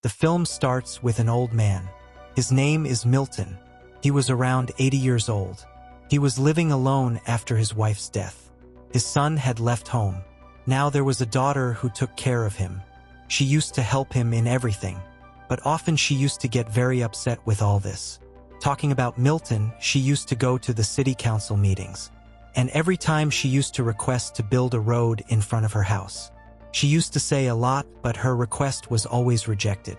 The film starts with an old man. His name is Milton. He was around 80 years old. He was living alone after his wife's death. His son had left home. Now there was a daughter who took care of him. She used to help him in everything, but often she used to get very upset with all this. Talking about Milton, she used to go to the city council meetings, and every time she used to request to build a road in front of her house. She used to say a lot, but her request was always rejected.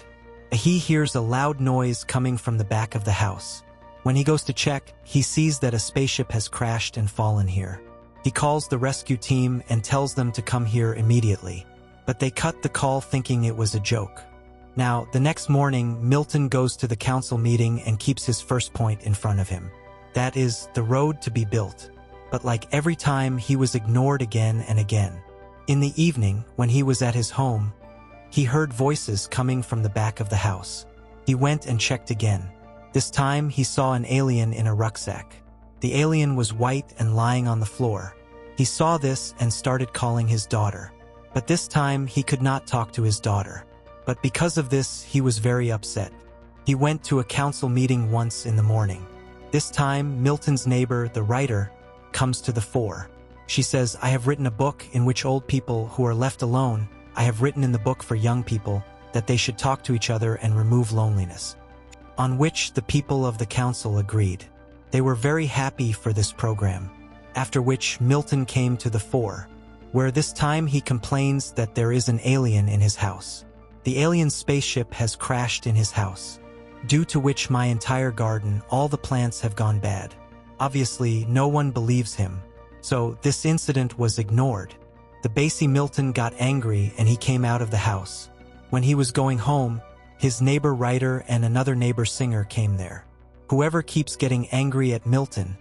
He hears a loud noise coming from the back of the house. When he goes to check, he sees that a spaceship has crashed and fallen here. He calls the rescue team and tells them to come here immediately, but they cut the call thinking it was a joke. Now, the next morning, Milton goes to the council meeting and keeps his first point in front of him. That is, the road to be built. But like every time, he was ignored again and again. In the evening, when he was at his home, he heard voices coming from the back of the house. He went and checked again. This time, he saw an alien in a rucksack. The alien was white and lying on the floor. He saw this and started calling his daughter. But this time, he could not talk to his daughter. But because of this, he was very upset. He went to a council meeting once in the morning. This time, Milton's neighbor, the writer, comes to the fore. She says, "I have written a book in which old people who are left alone, I have written in the book for young people that they should talk to each other and remove loneliness." On which the people of the council agreed. They were very happy for this program. After which Milton came to the fore, where this time he complains that there is an alien in his house. The alien spaceship has crashed in his house, due to which my entire garden, all the plants have gone bad. Obviously, no one believes him, so this incident was ignored. The bassy Milton got angry and he came out of the house. When he was going home, his neighbor writer and another neighbor singer came there. Whoever keeps getting angry at Milton,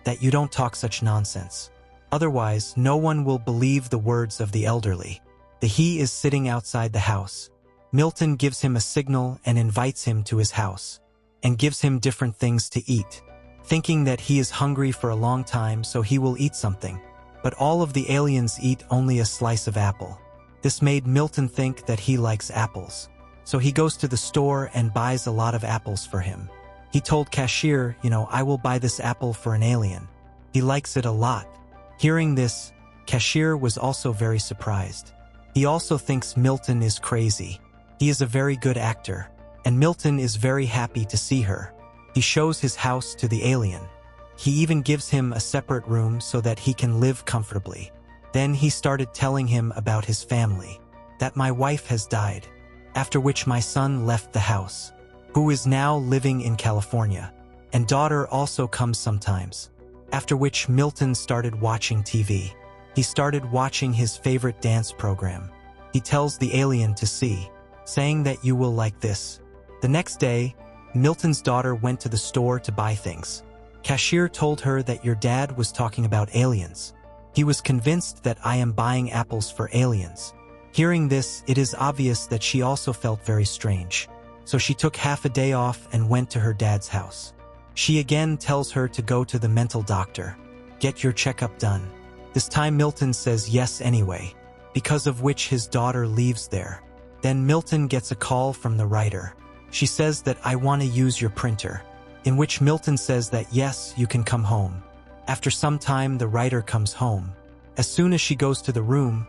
that you don't talk such nonsense. Otherwise, no one will believe the words of the elderly. He is sitting outside the house. Milton gives him a signal and invites him to his house, and gives him different things to eat, thinking that he is hungry for a long time so he will eat something. But all of the aliens eat only a slice of apple. This made Milton think that he likes apples. So he goes to the store and buys a lot of apples for him. He told cashier, "I will buy this apple for an alien. He likes it a lot." Hearing this, cashier was also very surprised. He also thinks Milton is crazy. He is a very good actor, and Milton is very happy to see her. He shows his house to the alien. He even gives him a separate room so that he can live comfortably. Then he started telling him about his family, that my wife has died, after which my son left the house, who is now living in California, and daughter also comes sometimes. After which Milton started watching TV. He started watching his favorite dance program. He tells the alien to see, saying that you will like this. The next day, Milton's daughter went to the store to buy things. Cashier told her that your dad was talking about aliens. He was convinced that I am buying apples for aliens. Hearing this, it is obvious that she also felt very strange. So she took half a day off and went to her dad's house. She again tells her to go to the mental doctor. Get your checkup done. This time Milton says yes anyway, because of which his daughter leaves there. Then Milton gets a call from the writer. She says that I want to use your printer, in which Milton says that yes, you can come home. After some time, the writer comes home. As soon as she goes to the room,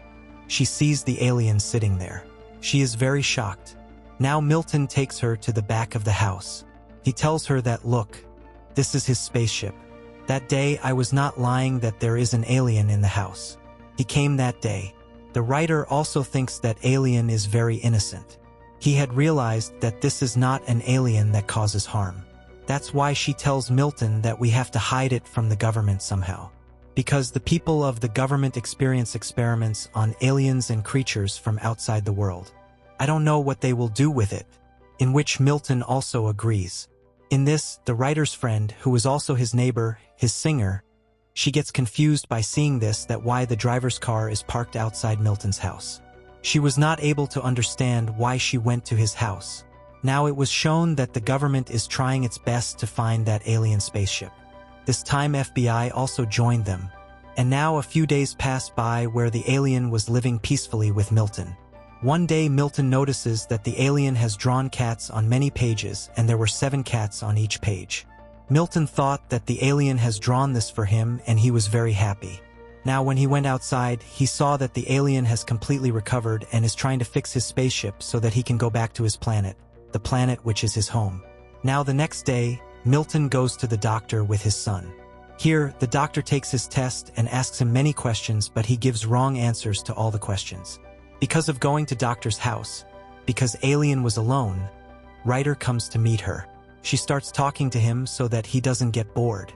she sees the alien sitting there. She is very shocked. Now Milton takes her to the back of the house. He tells her that, look, this is his spaceship. That day I was not lying that there is an alien in the house. He came that day. The writer also thinks that alien is very innocent. He had realized that this is not an alien that causes harm. That's why she tells Milton that we have to hide it from the government somehow. Because the people of the government experience experiments on aliens and creatures from outside the world. I don't know what they will do with it. In which Milton also agrees. In this, the writer's friend, who is also his neighbor, his singer, she gets confused by seeing this, that why the driver's car is parked outside Milton's house. She was not able to understand why she went to his house. Now it was shown that the government is trying its best to find that alien spaceship. This time FBI also joined them. And now a few days passed by where the alien was living peacefully with Milton. One day Milton notices that the alien has drawn cats on many pages and there were 7 cats on each page. Milton thought that the alien has drawn this for him and he was very happy. Now when he went outside, he saw that the alien has completely recovered and is trying to fix his spaceship so that he can go back to his planet, the planet which is his home. Now the next day, Milton goes to the doctor with his son. Here, the doctor takes his test and asks him many questions, but he gives wrong answers to all the questions. Because of going to doctor's house, because alien was alone, Ryder comes to meet her. She starts talking to him so that he doesn't get bored.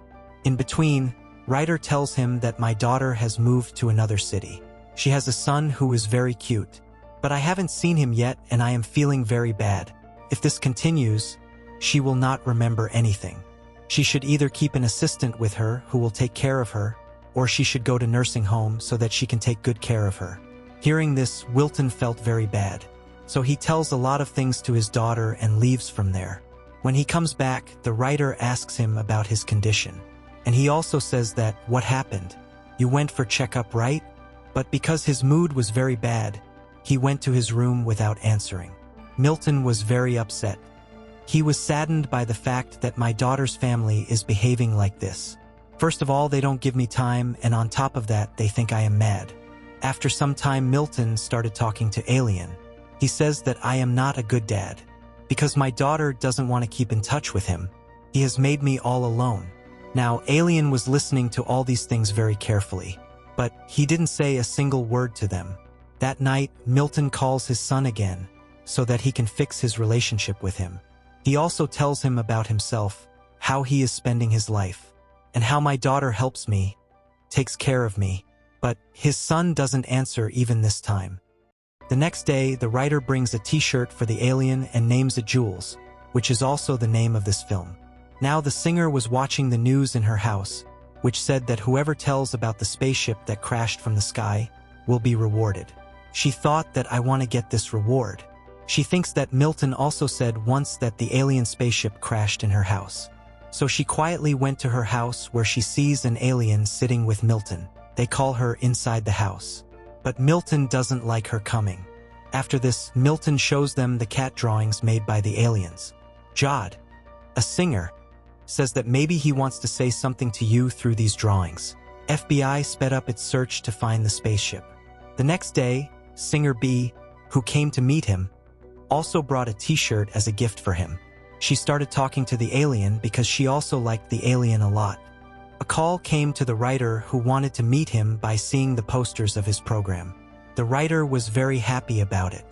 In between, Ryder tells him that my daughter has moved to another city. She has a son who is very cute, but I haven't seen him yet and I am feeling very bad. If this continues, she will not remember anything. She should either keep an assistant with her who will take care of her, or she should go to nursing home so that she can take good care of her. Hearing this, Milton felt very bad. So he tells a lot of things to his daughter and leaves from there. When he comes back, the writer asks him about his condition. And he also says that, "What happened? You went for checkup, right?" But because his mood was very bad, he went to his room without answering. Milton was very upset. He was saddened by the fact that my daughter's family is behaving like this. First of all, they don't give me time, and on top of that, they think I am mad. After some time, Milton started talking to Alien. He says that I am not a good dad. Because my daughter doesn't want to keep in touch with him, he has made me all alone. Now, Alien was listening to all these things very carefully, but he didn't say a single word to them. That night, Milton calls his son again, so that he can fix his relationship with him. He also tells him about himself, how he is spending his life, and how my daughter helps me, takes care of me. But his son doesn't answer even this time. The next day, the writer brings a t-shirt for the alien and names it Jules, which is also the name of this film. Now the singer was watching the news in her house, which said that whoever tells about the spaceship that crashed from the sky will be rewarded. She thought that I want to get this reward. She thinks that Milton also said once that the alien spaceship crashed in her house. So she quietly went to her house where she sees an alien sitting with Milton. They call her inside the house. But Milton doesn't like her coming. After this, Milton shows them the cat drawings made by the aliens. Jod, a singer, says that maybe he wants to say something to you through these drawings. FBI sped up its search to find the spaceship. The next day, singer B, who came to meet him, also brought a t-shirt as a gift for him. She started talking to the alien because she also liked the alien a lot. A call came to the writer who wanted to meet him by seeing the posters of his program. The writer was very happy about it.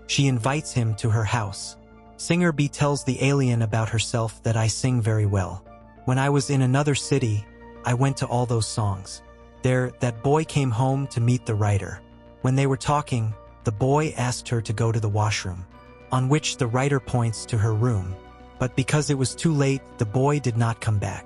She invites him to her house. Singer B tells the alien about herself that I sing very well. When I was in another city, I went to all those songs. There, that boy came home to meet the writer. When they were talking, the boy asked her to go to the washroom, on which the writer points to her room. But because it was too late, the boy did not come back.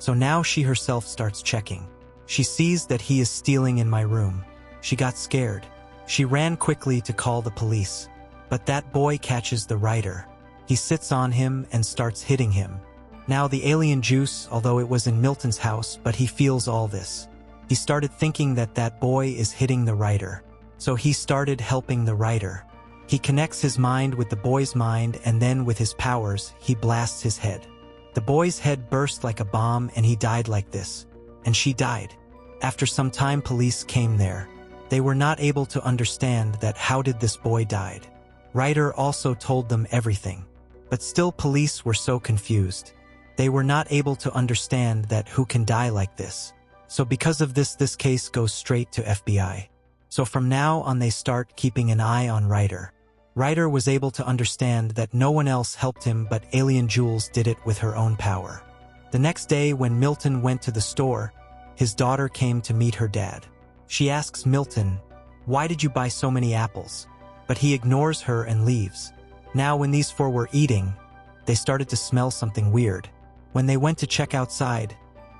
So now she herself starts checking. She sees that he is stealing in my room. She got scared. She ran quickly to call the police. But that boy catches the writer. He sits on him and starts hitting him. Now the alien Juice, although it was in Milton's house, but he feels all this. He started thinking that that boy is hitting the writer. So he started helping the writer. He connects his mind with the boy's mind, and then with his powers, he blasts his head. The boy's head burst like a bomb and he died like this. And she died. After some time, police came there. They were not able to understand that how did this boy died. Writer also told them everything. But still police were so confused. They were not able to understand that who can die like this. So because of this case goes straight to FBI. So from now on they start keeping an eye on Writer. Ryder was able to understand that no one else helped him, but alien Jules did it with her own power. The next day when Milton went to the store, his daughter came to meet her dad. She asks Milton, "Why did you buy so many apples?" But he ignores her and leaves. Now when these 4 were eating, they started to smell something weird. When they went to check outside,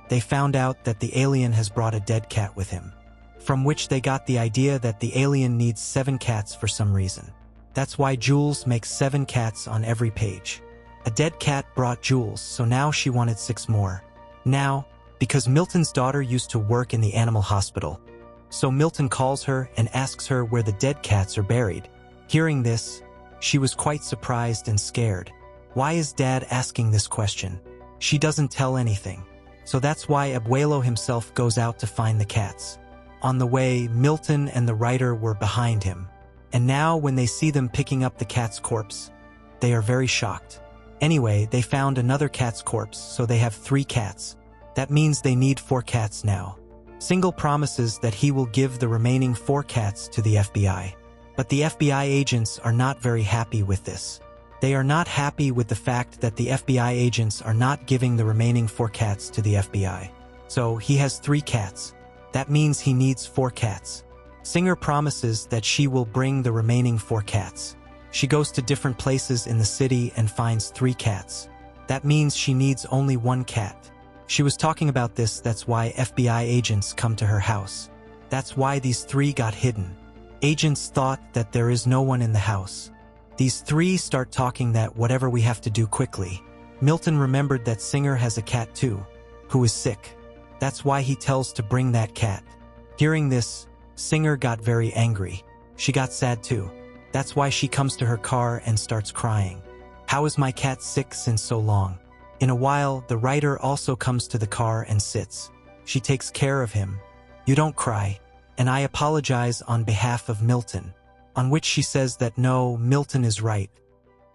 they found out that the alien has brought a dead cat with him, from which they got the idea that the alien needs 7 cats for some reason. That's why Jules makes 7 cats on every page. A dead cat brought Jules, so now she wanted 6 more. Now, because Milton's daughter used to work in the animal hospital, so Milton calls her and asks her where the dead cats are buried. Hearing this, she was quite surprised and scared. Why is Dad asking this question? She doesn't tell anything. So that's why Abuelo himself goes out to find the cats. On the way, Milton and the writer were behind him. And now when they see them picking up the cat's corpse, they are very shocked. Anyway, they found another cat's corpse, so they have 3 cats. That means they need 4 cats now. Single promises that he will give the remaining 4 cats to the FBI. But the FBI agents are not very happy with this. They are not happy with the fact that the FBI agents are not giving the remaining 4 cats to the FBI. So he has 3 cats. That means he needs 4 cats. Singer promises that she will bring the remaining 4 cats. She goes to different places in the city and finds 3 cats. That means she needs only 1 cat. She was talking about this, that's why FBI agents come to her house. That's why these 3 got hidden. Agents thought that there is no one in the house. These 3 start talking that whatever we have to do quickly. Milton remembered that Singer has a cat too, who is sick. That's why he tells to bring that cat. Hearing this, Singer got very angry. She got sad too. That's why she comes to her car and starts crying. How is my cat sick since so long? In a while, the writer also comes to the car and sits. She takes care of him. You don't cry. And I apologize on behalf of Milton. On which she says that no, Milton is right.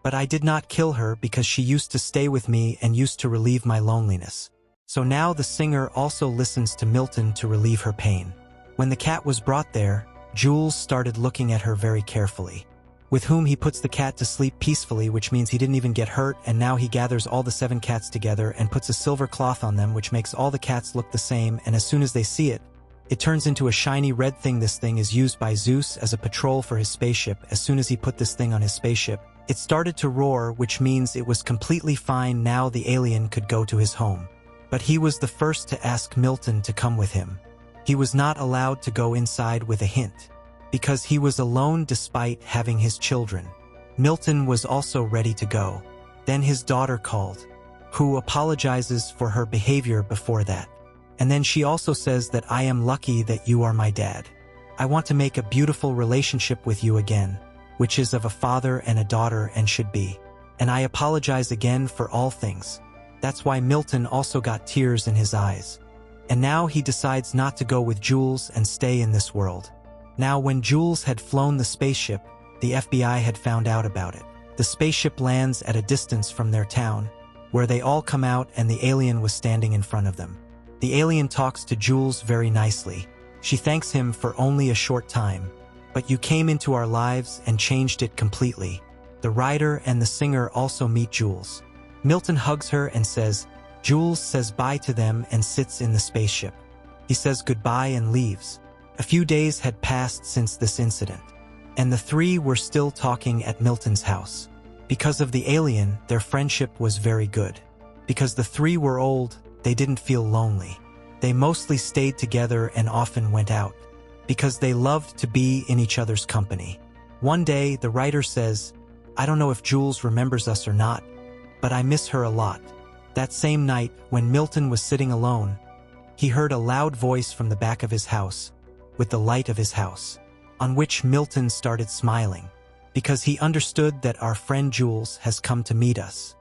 But I did not kill her because she used to stay with me and used to relieve my loneliness. So now the singer also listens to Milton to relieve her pain. When the cat was brought there, Jules started looking at her very carefully. With whom he puts the cat to sleep peacefully, which means he didn't even get hurt, and now he gathers all the 7 cats together and puts a silver cloth on them, which makes all the cats look the same, and as soon as they see it, it turns into a shiny red thing. This thing is used by Zeus as a patrol for his spaceship. As soon as he put this thing on his spaceship, it started to roar, which means it was completely fine. Now the alien could go to his home. But he was the first to ask Milton to come with him. He was not allowed to go inside with a hint, because he was alone despite having his children. Milton was also ready to go. Then his daughter called, who apologizes for her behavior before that. And then she also says that I am lucky that you are my dad. I want to make a beautiful relationship with you again, which is of a father and a daughter and should be. And I apologize again for all things. That's why Milton also got tears in his eyes. And now he decides not to go with Jules and stay in this world. Now when Jules had flown the spaceship, the FBI had found out about it. The spaceship lands at a distance from their town, where they all come out and the alien was standing in front of them. The alien talks to Jules very nicely. She thanks him for only a short time. But you came into our lives and changed it completely. The writer and the singer also meet Jules. Milton hugs her and says, Jules says bye to them and sits in the spaceship. He says goodbye and leaves. A few days had passed since this incident, and the 3 were still talking at Milton's house. Because of the alien, their friendship was very good. Because the 3 were old, they didn't feel lonely. They mostly stayed together and often went out, because they loved to be in each other's company. One day, the writer says, I don't know if Jules remembers us or not, but I miss her a lot. That same night, when Milton was sitting alone, he heard a loud voice from the back of his house, with the light of his house, on which Milton started smiling, because he understood that our friend Jules has come to meet us.